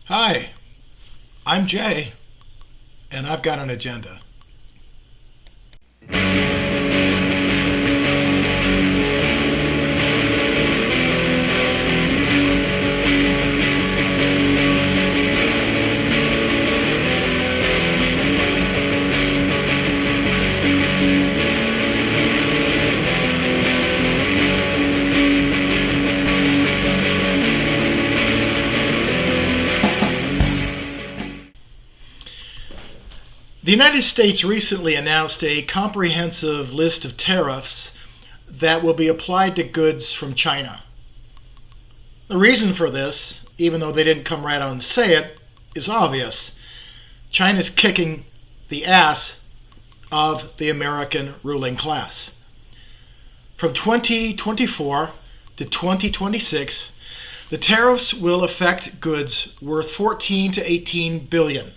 Hi, I'm Jay, and I've got an agenda. The United States recently announced a comprehensive list of tariffs that will be applied to goods from China. The reason for this, even though they didn't come right out and say it, is obvious. China's kicking the ass of the American ruling class. From 2024 to 2026, the tariffs will affect goods worth 14 to 18 billion.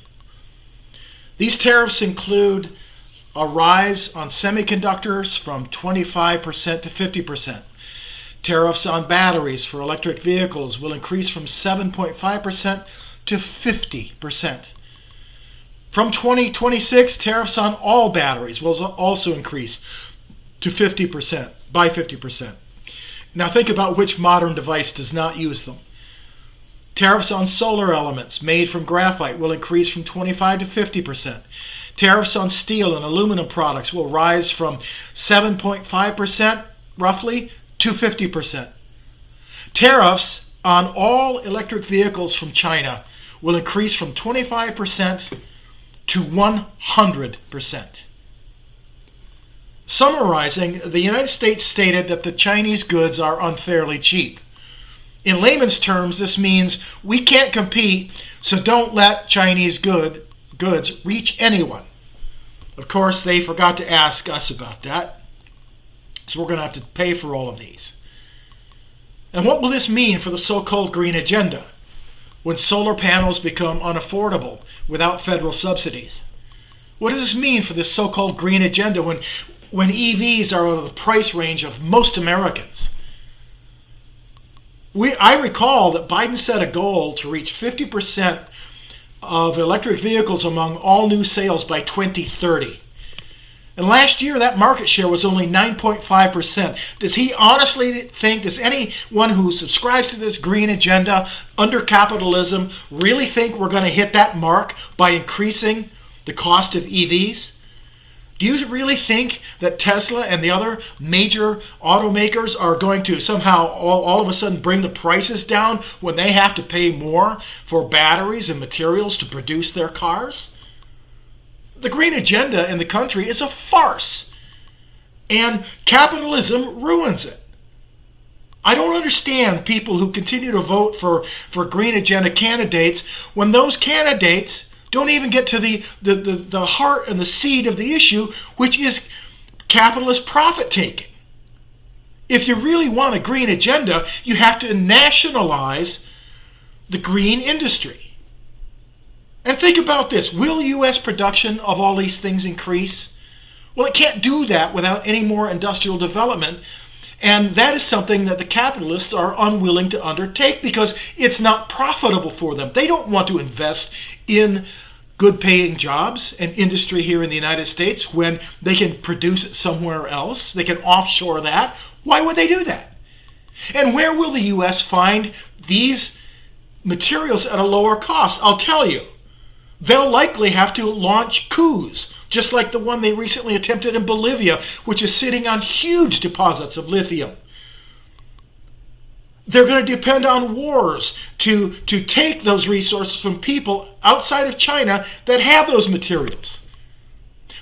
These tariffs include a rise on semiconductors from 25% to 50%. Tariffs on batteries for electric vehicles will increase from 7.5% to 50%. From 2026, tariffs on all batteries will also increase to 50%, by 50%. Now think about which modern device does not use them. Tariffs on solar elements made from graphite will increase from 25 to 50%. Tariffs on steel and aluminum products will rise from 7.5% roughly to 50%. Tariffs on all electric vehicles from China will increase from 25% to 100%. Summarizing, the United States stated that the Chinese goods are unfairly cheap. In layman's terms, this means we can't compete, so don't let Chinese goods reach anyone. Of course, they forgot to ask us about that, so we're going to have to pay for all of these. And what will this mean for the so-called green agenda when solar panels become unaffordable without federal subsidies? What does this mean for this so-called green agenda when EVs are out of the price range of most Americans? I recall that Biden set a goal to reach 50% of electric vehicles among all new sales by 2030. And last year, that market share was only 9.5%. Does he honestly think, does anyone who subscribes to this green agenda under capitalism really think we're going to hit that mark by increasing the cost of EVs? Do you really think that Tesla and the other major automakers are going to somehow all of a sudden bring the prices down when they have to pay more for batteries and materials to produce their cars? The green agenda in the country is a farce, and capitalism ruins it. I don't understand people who continue to vote for green agenda candidates when those candidates don't even get to the heart and the seed of the issue, which is capitalist profit taking. If you really want a green agenda, you have to nationalize the green industry. And think about this. Will U.S. production of all these things increase? Well, it can't do that without any more industrial development. And that is something that the capitalists are unwilling to undertake because it's not profitable for them. They don't want to invest in good paying jobs and industry here in the United States when they can produce it somewhere else. They can offshore that. Why would they do that? And where will the U.S. find these materials at a lower cost? I'll tell you. They'll likely have to launch coups, just like the one they recently attempted in Bolivia, which is sitting on huge deposits of lithium. They're going to depend on wars to take those resources from people outside of China that have those materials.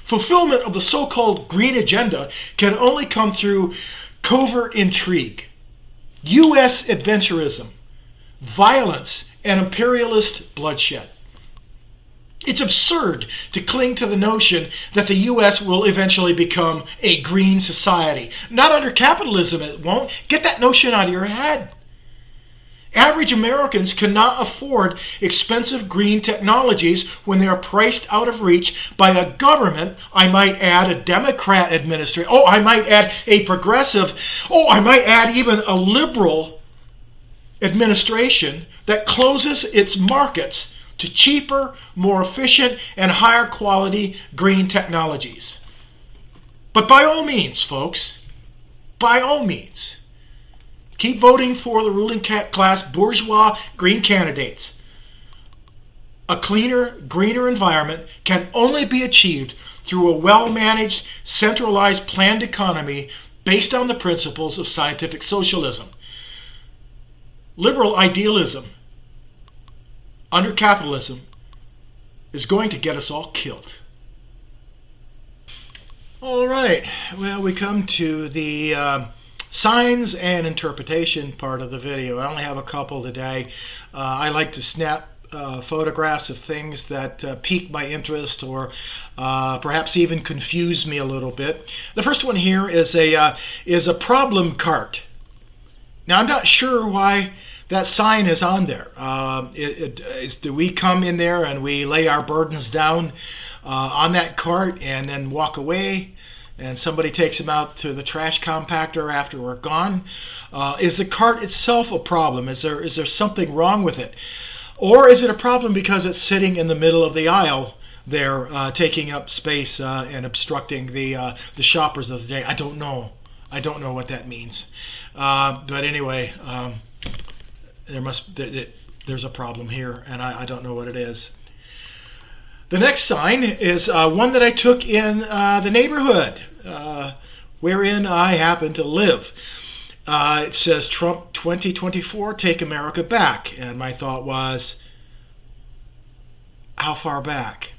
Fulfillment of the so-called green agenda can only come through covert intrigue, U.S. adventurism, violence, and imperialist bloodshed. It's absurd to cling to the notion that the U.S. will eventually become a green society. Not under capitalism, it won't. Get that notion out of your head. Average Americans cannot afford expensive green technologies when they are priced out of reach by a government, I might add a Democrat administration, I might add a progressive, I might add even a liberal administration that closes its markets to cheaper, more efficient, and higher quality green technologies. But by all means, folks, by all means, keep voting for the ruling class bourgeois green candidates. A cleaner, greener environment can only be achieved through a well-managed, centralized, planned economy based on the principles of scientific socialism. Liberal idealism under capitalism is going to get us all killed. All right, well, we come to the signs and interpretation part of the video. I only have a couple today. I like to snap photographs of things that pique my interest or perhaps even confuse me a little bit. The first one here is a problem cart. Now, I'm not sure why that sign is on there. Do we come in there and we lay our burdens down on that cart and then walk away, and somebody takes them out to the trash compactor after we're gone? Is the cart itself a problem? Is there something wrong with it? Or is it a problem because it's sitting in the middle of the aisle there, taking up space and obstructing the shoppers of the day? I don't know. I don't know what that means. But anyway, there's a problem here, and I don't know what it is. The next sign is one that I took in the neighborhood wherein I happen to live. It says, Trump 2024, take America back. And my thought was, how far back?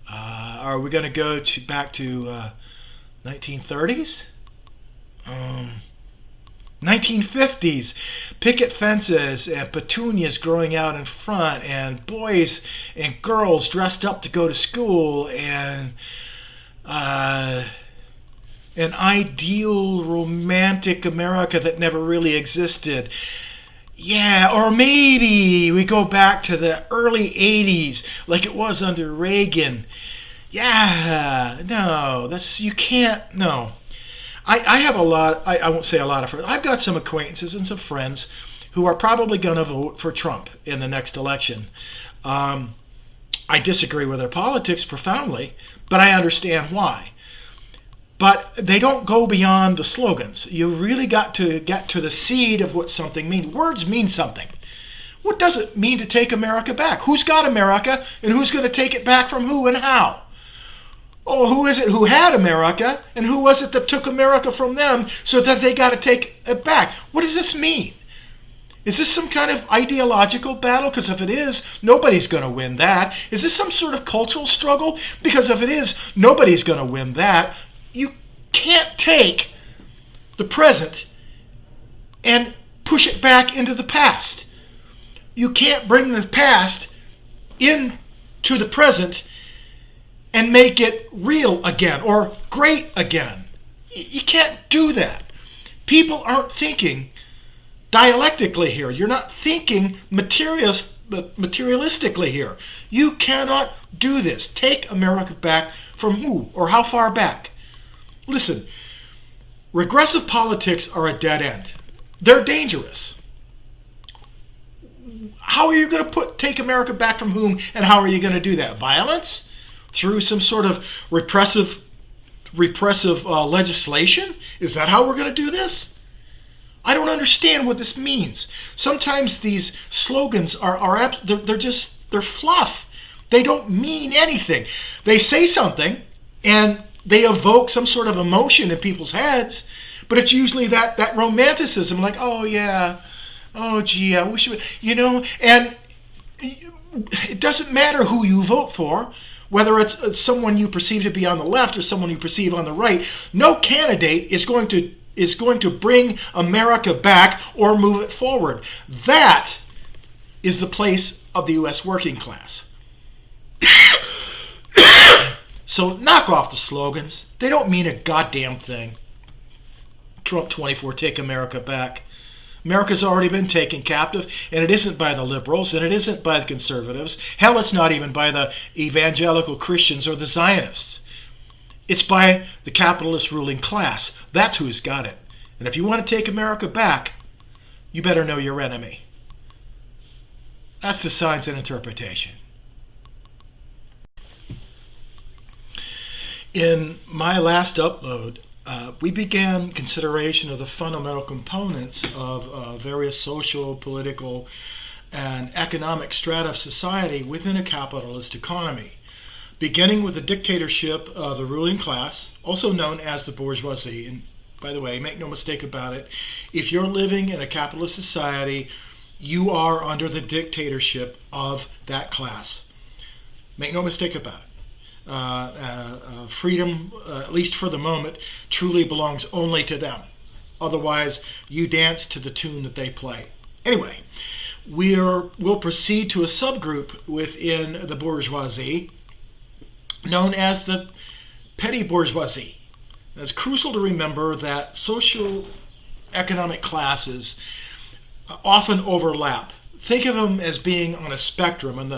Are we going to go back to 1930s? 1950s, picket fences and petunias growing out in front, and boys and girls dressed up to go to school, and an ideal romantic America that never really existed. Yeah, or maybe we go back to the early 80s like it was under Reagan. Yeah, no, you can't, no. I have a lot, I won't say a lot of friends. I've got some acquaintances and some friends who are probably going to vote for Trump in the next election. I disagree with their politics profoundly, but I understand why. But they don't go beyond the slogans. You really got to get to the seed of what something means. Words mean something. What does it mean to take America back? Who's got America, and who's going to take it back from who and how? Oh, who is it who had America, and who was it that took America from them so that they got to take it back? What does this mean? Is this some kind of ideological battle? Because if it is, nobody's going to win that. Is this some sort of cultural struggle? Because if it is, nobody's going to win that. You can't take the present and push it back into the past. You can't bring the past into the present and make it real again or great again. You can't do that. People aren't thinking dialectically here. You're not thinking materialistically here. You cannot do this. Take America back from who or how far back? Listen, regressive politics are a dead end. They're dangerous. How are you going to take America back from whom, and how are you going to do that? Violence? Through some sort of repressive legislation? Is that how we're going to do this? I don't understand what this means. Sometimes these slogans they're fluff. They don't mean anything. They say something and they evoke some sort of emotion in people's heads, but it's usually that romanticism, like, oh yeah, oh gee, I wish it would, and it doesn't matter who you vote for, whether it's someone you perceive to be on the left or someone you perceive on the right. No candidate is going to bring America back or move it forward. That is the place of the U.S. working class. So knock off the slogans. They don't mean a goddamn thing. Trump 24, take America back. America's already been taken captive, and it isn't by the liberals, and it isn't by the conservatives. Hell, it's not even by the evangelical Christians or the Zionists. It's by the capitalist ruling class. That's who's got it. And if you want to take America back, you better know your enemy. That's the science and interpretation. In my last upload, we began consideration of the fundamental components of various social, political, and economic strata of society within a capitalist economy, beginning with the dictatorship of the ruling class, also known as the bourgeoisie. And by the way, make no mistake about it, if you're living in a capitalist society, you are under the dictatorship of that class. Make no mistake about it. Freedom, at least for the moment, truly belongs only to them. Otherwise, you dance to the tune that they play. Anyway, we'll proceed to a subgroup within the bourgeoisie known as the petty bourgeoisie. It's crucial to remember that social economic classes often overlap. Think of them as being on a spectrum, and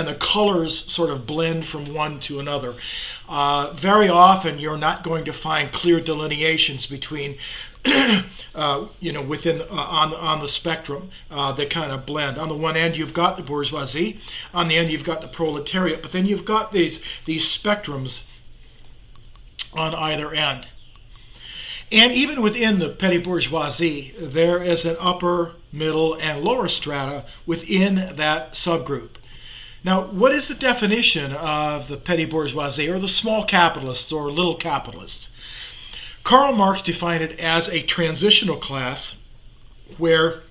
the colors sort of blend from one to another. Very often, you're not going to find clear delineations between, within on the spectrum. They kind of blend. On the one end, you've got the bourgeoisie. On the end, you've got the proletariat. But then you've got these spectrums on either end. And even within the petty bourgeoisie, there is an upper, middle, and lower strata within that subgroup. Now, what is the definition of the petty bourgeoisie, or the small capitalists, or little capitalists? Karl Marx defined it as a transitional class where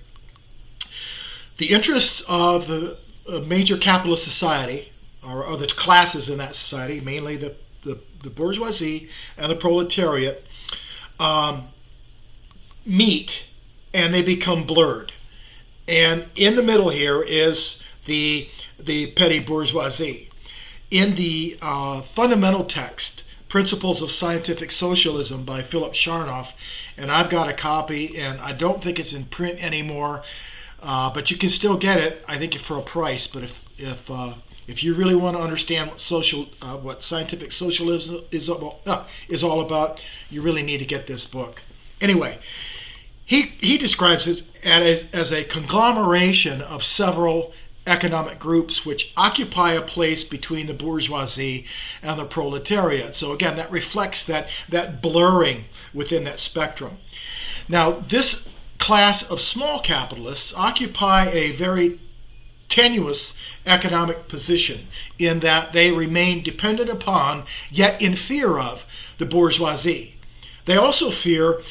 the interests of the major capitalist society, or the classes in that society, mainly the bourgeoisie and the proletariat, meet and they become blurred. And in the middle here is the petty bourgeoisie. In the fundamental text, Principles of Scientific Socialism by Philip Charnoff, and I've got a copy, and I don't think it's in print anymore, but you can still get it, I think, for a price. But if you really want to understand what scientific socialism is all about, you really need to get this book. Anyway, he describes it as a conglomeration of several economic groups which occupy a place between the bourgeoisie and the proletariat. So again, that reflects that blurring within that spectrum. Now, this class of small capitalists occupy a very tenuous economic position in that they remain dependent upon, yet in fear of, the bourgeoisie. They also fear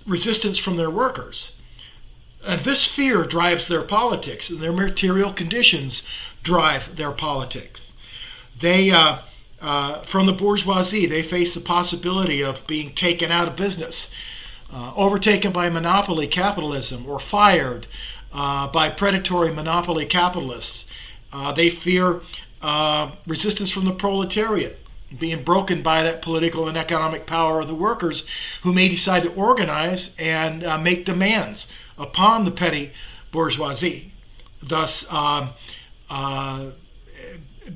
resistance from their workers. And this fear drives their politics, and their material conditions drive their politics. They, from the bourgeoisie, they face the possibility of being taken out of business, overtaken by monopoly capitalism, or fired by predatory monopoly capitalists. They fear resistance from the proletariat, being broken by that political and economic power of the workers, who may decide to organize and make demands upon the petty bourgeoisie, thus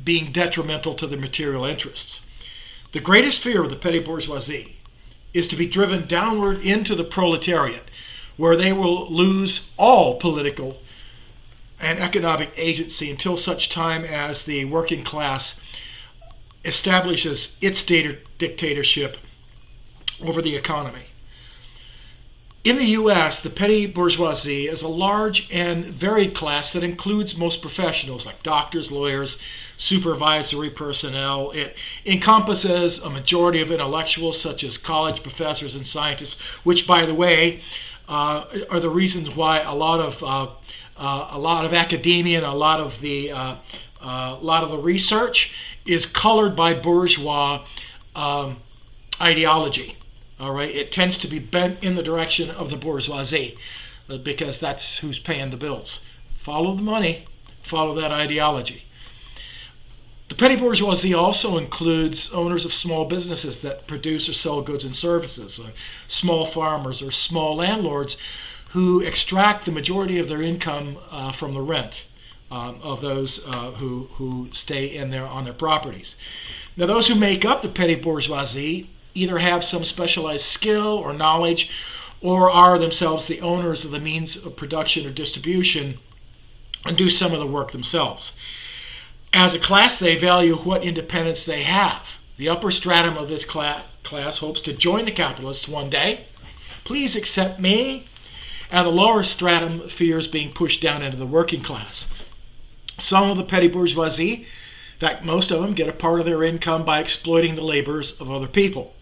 being detrimental to the material interests. The greatest fear of the petty bourgeoisie is to be driven downward into the proletariat, where they will lose all political and economic agency until such time as the working class establishes its dictatorship over the economy. In the U.S., the petty bourgeoisie is a large and varied class that includes most professionals like doctors, lawyers, supervisory personnel. It encompasses a majority of intellectuals such as college professors and scientists, which, by the way, are the reasons why a lot of academia and a lot of the research is colored by bourgeois ideology. All right, it tends to be bent in the direction of the bourgeoisie because that's who's paying the bills. Follow the money, follow that ideology. The petty bourgeoisie also includes owners of small businesses that produce or sell goods and services, small farmers or small landlords who extract the majority of their income from the rent of those who stay on their properties. Now, those who make up the petty bourgeoisie either have some specialized skill or knowledge, or are themselves the owners of the means of production or distribution and do some of the work themselves. As a class, they value what independence they have. The upper stratum of this class hopes to join the capitalists one day. Please accept me. And the lower stratum fears being pushed down into the working class. Some of the petty bourgeoisie, in fact, most of them, get a part of their income by exploiting the labors of other people.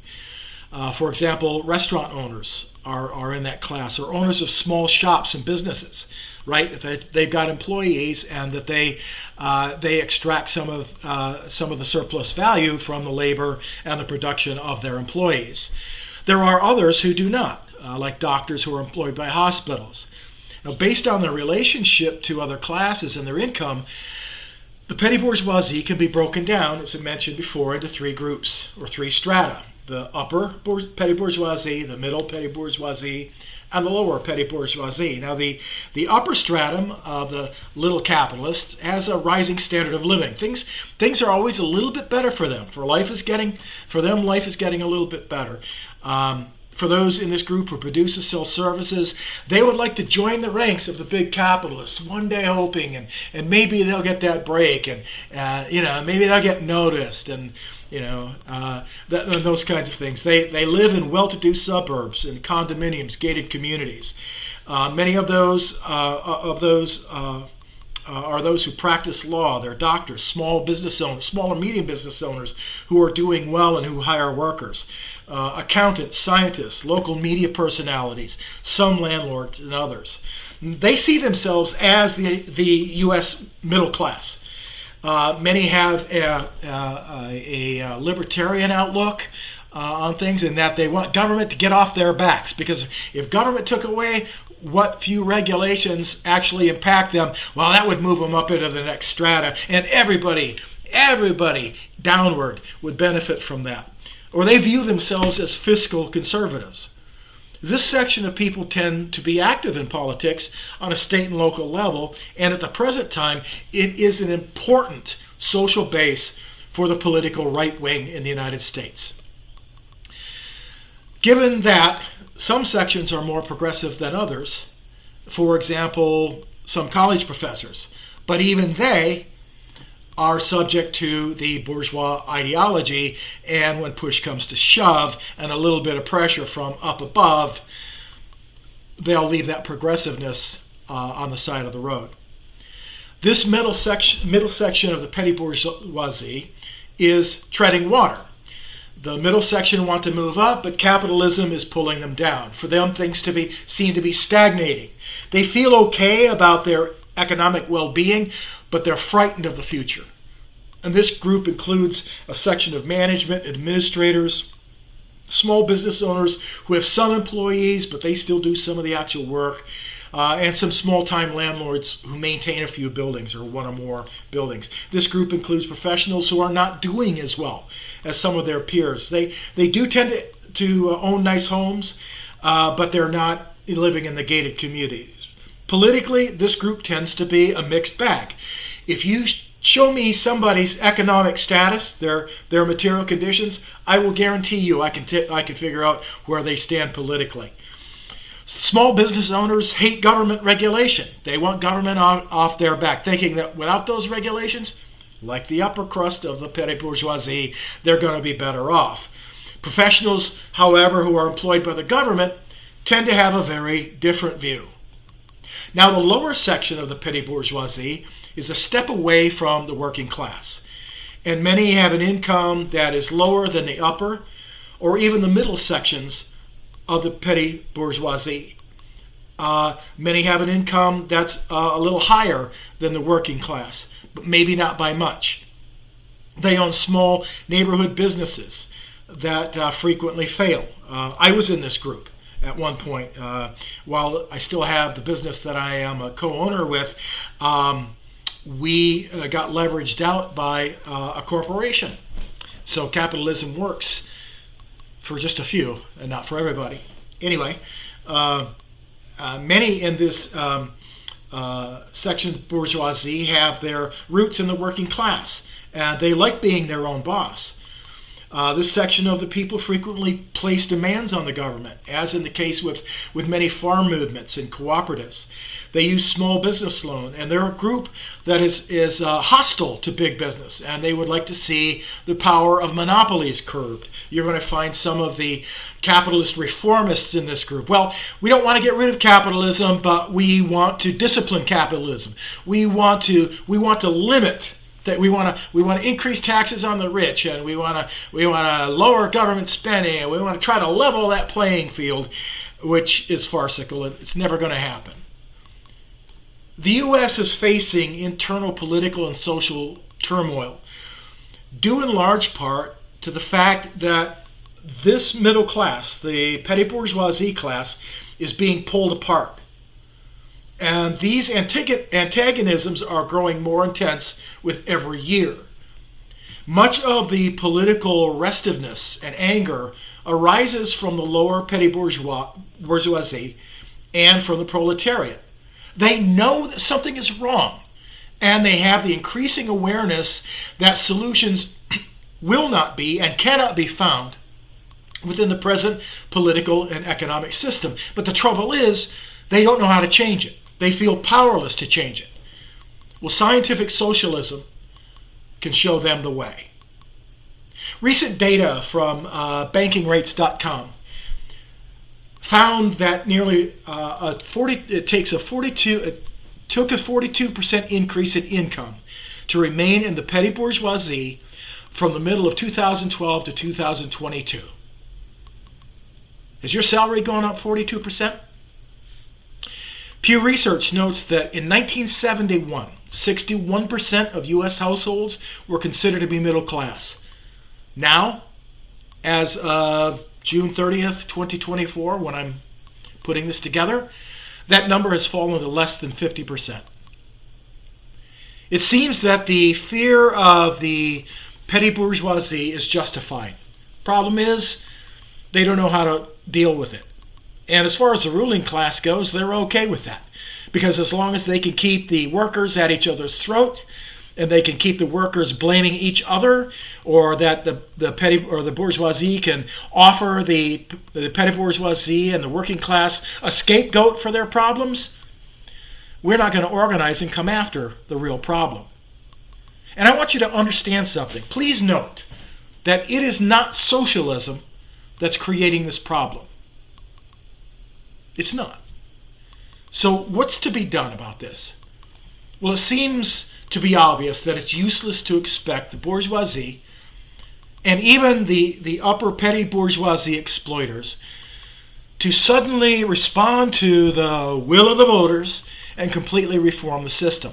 For example, restaurant owners are in that class, or owners of small shops and businesses, right? They've got employees, and that they extract some of the surplus value from the labor and the production of their employees. There are others who do not, like doctors who are employed by hospitals. Now, based on their relationship to other classes and their income, the petty bourgeoisie can be broken down, as I mentioned before, into three groups or three strata: the upper petty bourgeoisie, the middle petty bourgeoisie, and the lower petty bourgeoisie. Now, the upper stratum of the little capitalists has a rising standard of living. Things are always a little bit better for them. Life is getting a little bit better. For those in this group who produce and sell services, they would like to join the ranks of the big capitalists one day, hoping and maybe they'll get that break, and maybe they'll get noticed, and those kinds of things. They live in well-to-do suburbs, in condominiums, gated communities. Many of those are those who practice law. They're doctors, small or medium business owners who are doing well and who hire workers. Accountants, scientists, local media personalities, some landlords, and others. They see themselves as the U.S. middle class. Many have a libertarian outlook on things, in that they want government to get off their backs, because if government took away what few regulations actually impact them, well, that would move them up into the next strata, and everybody downward would benefit from that. Or they view themselves as fiscal conservatives. This section of people tend to be active in politics on a state and local level, and at the present time, it is an important social base for the political right wing in the United States. Given that some sections are more progressive than others, for example, some college professors, but even they are subject to the bourgeois ideology, and when push comes to shove and a little bit of pressure from up above, they'll leave that progressiveness on the side of the road. This middle section of the petty bourgeoisie is treading water. The middle section want to move up, but capitalism is pulling them down. For them, things seem to be stagnating. They feel okay about their economic well-being, but they're frightened of the future. And this group includes a section of management, administrators, small business owners who have some employees, but they still do some of the actual work, and some small-time landlords who maintain a few buildings or one or more buildings. This group includes professionals who are not doing as well as some of their peers. They do tend to own nice homes, but they're not living in the gated communities. Politically, this group tends to be a mixed bag. If you show me somebody's economic status, their material conditions, I will guarantee you I can figure out where they stand politically. Small business owners hate government regulation. They want government off their back, thinking that without those regulations, like the upper crust of the petty bourgeoisie, they're going to be better off. Professionals, however, who are employed by the government tend to have a very different view. Now, the lower section of the petty bourgeoisie is a step away from the working class, and many have an income that is lower than the upper or even the middle sections of the petty bourgeoisie. Many have an income that's a little higher than the working class, but maybe not by much. They own small neighborhood businesses that frequently fail. I was in this group at one point. While I still have the business that I am a co-owner with, we got leveraged out by a corporation. So capitalism works for just a few and not for everybody. Anyway, many in this section of bourgeoisie have their roots in the working class. They like being their own boss. This section of the people frequently place demands on the government, as in the case with many farm movements and cooperatives. They use small business loan, and they're a group that is hostile to big business, and they would like to see the power of monopolies curbed. You're going to find some of the capitalist reformists in this group. Well, we don't want to get rid of capitalism, but we want to discipline capitalism. We want to limit that. We want to increase taxes on the rich, and we want to lower government spending, and we want to try to level that playing field, which is farcical. It's never going to happen. The U.S. is facing internal political and social turmoil, due in large part to the fact that this middle class, the petty bourgeoisie class, is being pulled apart. And these antagonisms are growing more intense with every year. Much of the political restiveness and anger arises from the lower petty bourgeoisie and from the proletariat. They know that something is wrong, and they have the increasing awareness that solutions will not be and cannot be found within the present political and economic system. But the trouble is, they don't know how to change it. They feel powerless to change it. Well, scientific socialism can show them the way. Recent data from bankingrates.com found that nearly it took a 42% increase in income to remain in the petty bourgeoisie from the middle of 2012 to 2022. Has your salary gone up 42%? Pew Research notes that in 1971, 61% of U.S. households were considered to be middle class. Now, as of June 30th, 2024, when I'm putting this together, that number has fallen to less than 50%. It seems that the fear of the petty bourgeoisie is justified. Problem is, they don't know how to deal with it. And as far as the ruling class goes, they're okay with that. Because as long as they can keep the workers at each other's throat, and they can keep the workers blaming each other, or that the petty or the bourgeoisie can offer the petty bourgeoisie and the working class a scapegoat for their problems, we're not going to organize and come after the real problem. And I want you to understand something. Please note that it is not socialism that's creating this problem. It's not. So what's to be done about this? Well, it seems to be obvious that it's useless to expect the bourgeoisie and even the upper petty bourgeoisie exploiters to suddenly respond to the will of the voters and completely reform the system.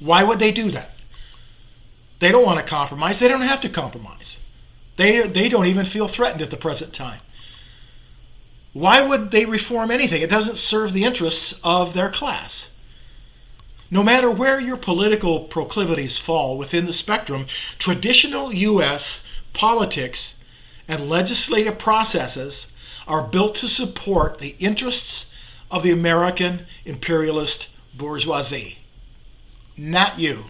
Why would they do that? They don't want to compromise. They don't have to compromise. They don't even feel threatened at the present time. Why would they reform anything? It doesn't serve the interests of their class. No matter where your political proclivities fall within the spectrum, traditional U.S. politics and legislative processes are built to support the interests of the American imperialist bourgeoisie, not you.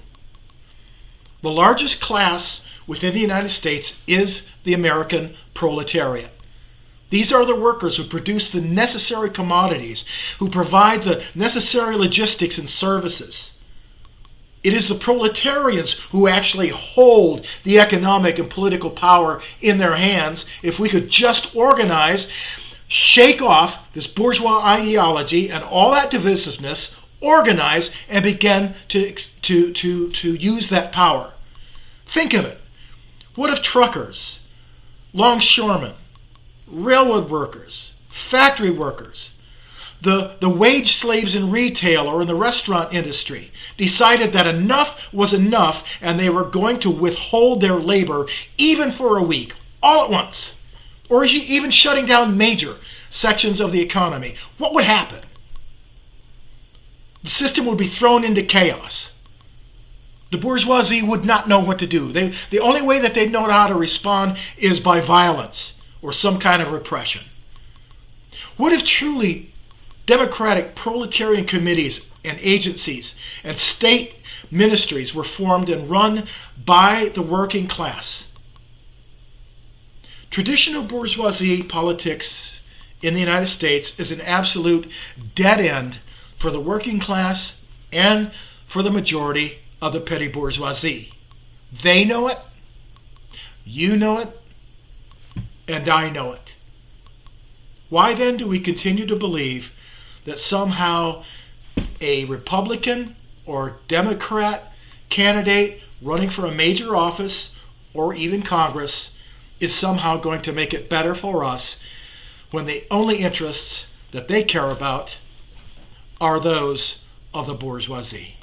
The largest class within the United States is the American proletariat. These are the workers who produce the necessary commodities, who provide the necessary logistics and services. It is the proletarians who actually hold the economic and political power in their hands. If we could just organize, shake off this bourgeois ideology and all that divisiveness, organize and begin to use that power. Think of it. What if truckers, longshoremen, railroad workers, factory workers, the wage slaves in retail or in the restaurant industry decided that enough was enough and they were going to withhold their labor even for a week, all at once, or even shutting down major sections of the economy? What would happen? The system would be thrown into chaos. The bourgeoisie would not know what to do. The only way that they know how to respond is by violence or some kind of repression. What if truly democratic proletarian committees and agencies and state ministries were formed and run by the working class? Traditional bourgeoisie politics in the United States is an absolute dead end for the working class and for the majority of the petty bourgeoisie. They know it, you know it, and I know it. Why then do we continue to believe that somehow a Republican or Democrat candidate running for a major office or even Congress is somehow going to make it better for us when the only interests that they care about are those of the bourgeoisie?